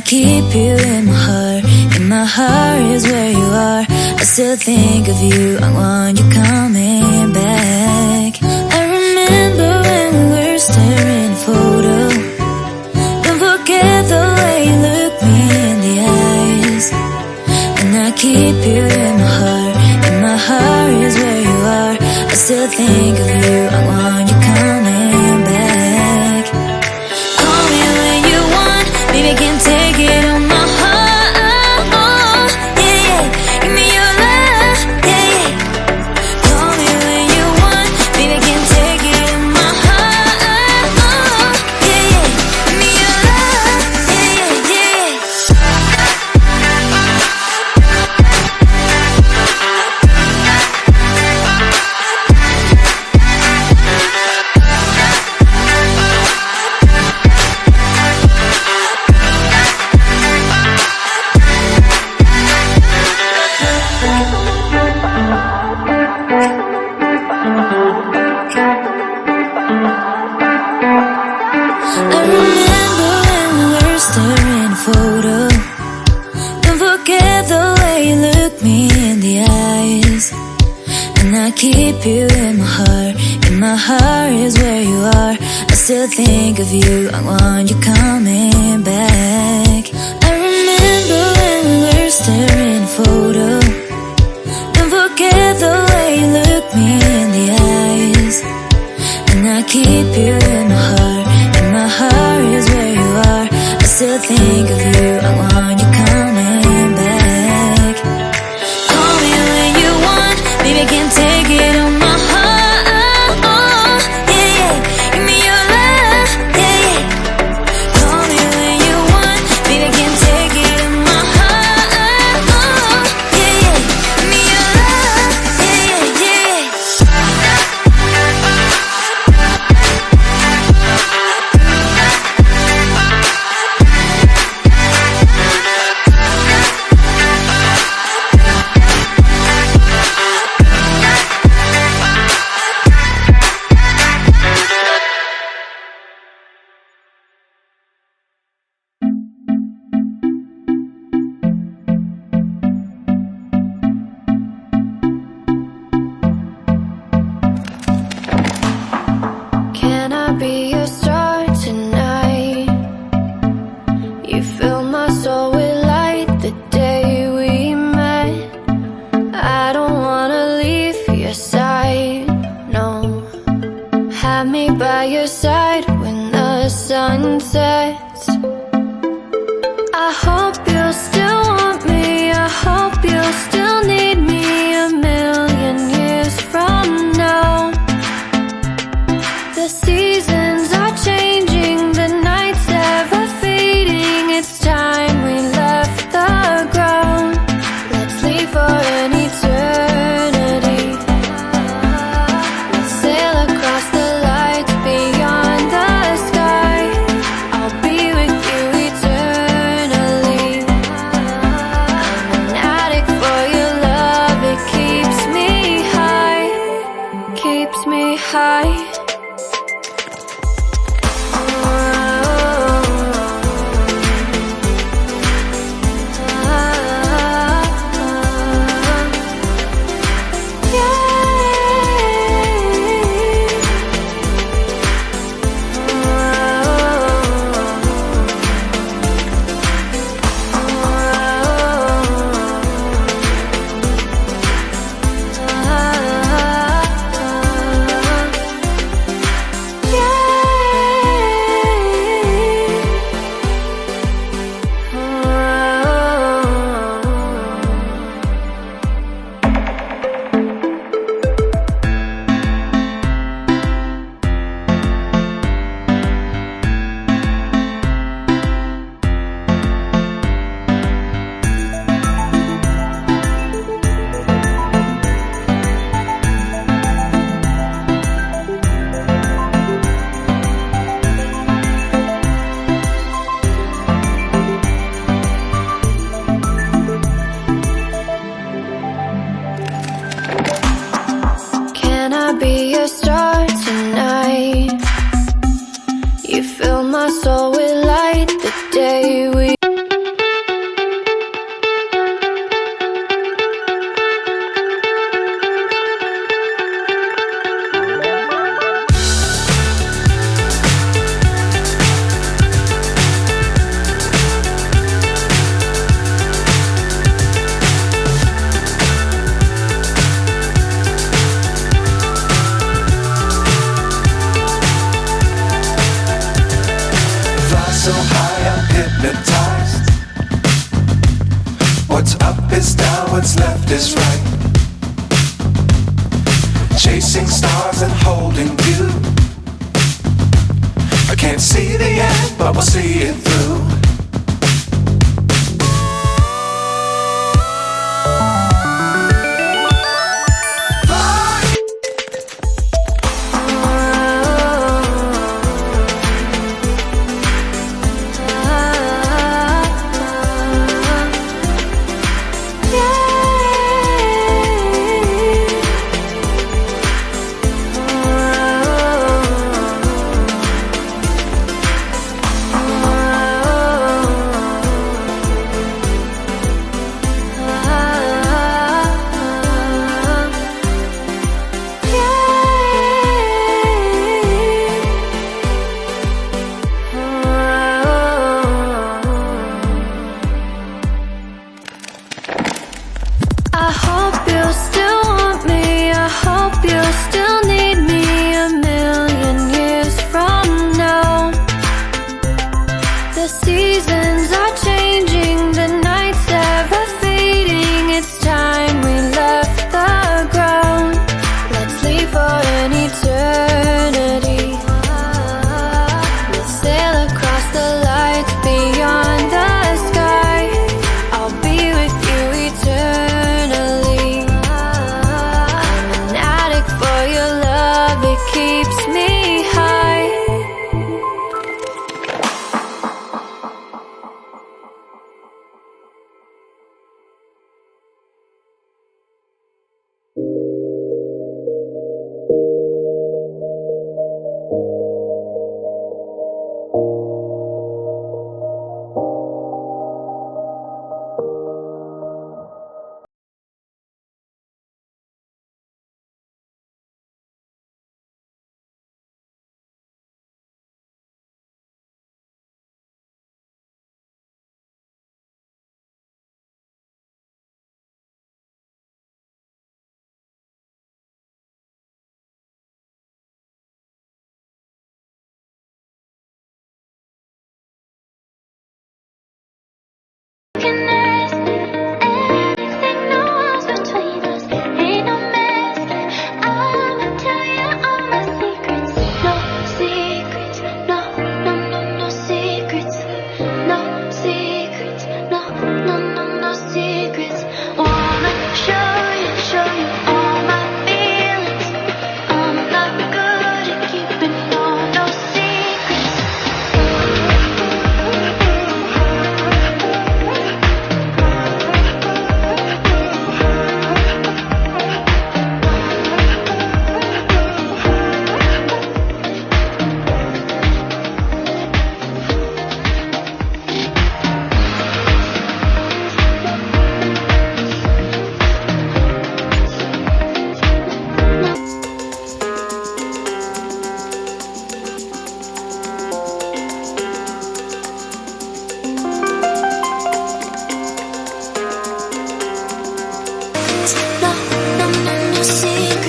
keep you in my heart. In my heart is where you are. I still think of you, I want you coming back. I remember when we were staring at a photo. Don't forget the way you look me in the eyes. And I keep you in my heart. In my heart is where you are. I still think of you, I want you coming back. Call me when you want, baby, I can't take it on my heart. Yeah, yeah, give me your love, yeah, yeah. Call me when you want, baby, I can't take it on my heart. Yeah, yeah, give me your love, yeah, yeah, yeah. I remember when we were staring at a photo. Don't forget the way you look me in the eyes. And I keep you in my heart. In my heart is where you are. I still think of you, I want you coming back. I remember when we were staring at a photo. Don't forget the way you look me in the eyes. And I keep you in my heart. In my heart is where you are. I still think of you, I want you coming back. Call me when you want, baby, I can't take it on my heart. Yeah, yeah, give me your love, yeah, yeah. Call me when you want, baby, I can't take it on my heart. Yeah, yeah, give me your love, yeah, yeah, yeah. Can I be your star tonight? You fill my soul with light the day we met. I don't wanna leave your side, no. Have me by your side when the sun sets. I hope you'll still want me. I hope you'll still need me a million years from now. The seasons are changing, the nights ever fading. It's time we left the ground. Let's leave for an eternity. Let's sail across the lights beyond the sky. I'll be with you eternally. I'm an addict for your love. It keeps me high, keeps me high. You fill my soul with light the day we hypnotized. What's up is down, what's left is right. Chasing stars and holding you. I can't see the end, but we'll see it through. I hope you still want me, I hope you still need me a million years from now. The seasons are changing, the nights ever fading. It's time we left the ground. Let's leave for an eternity. We'll sail across the lights beyond the sky. I'll be with you eternally. I'm an addict for your love, it keeps me high. No, no, no, no secret.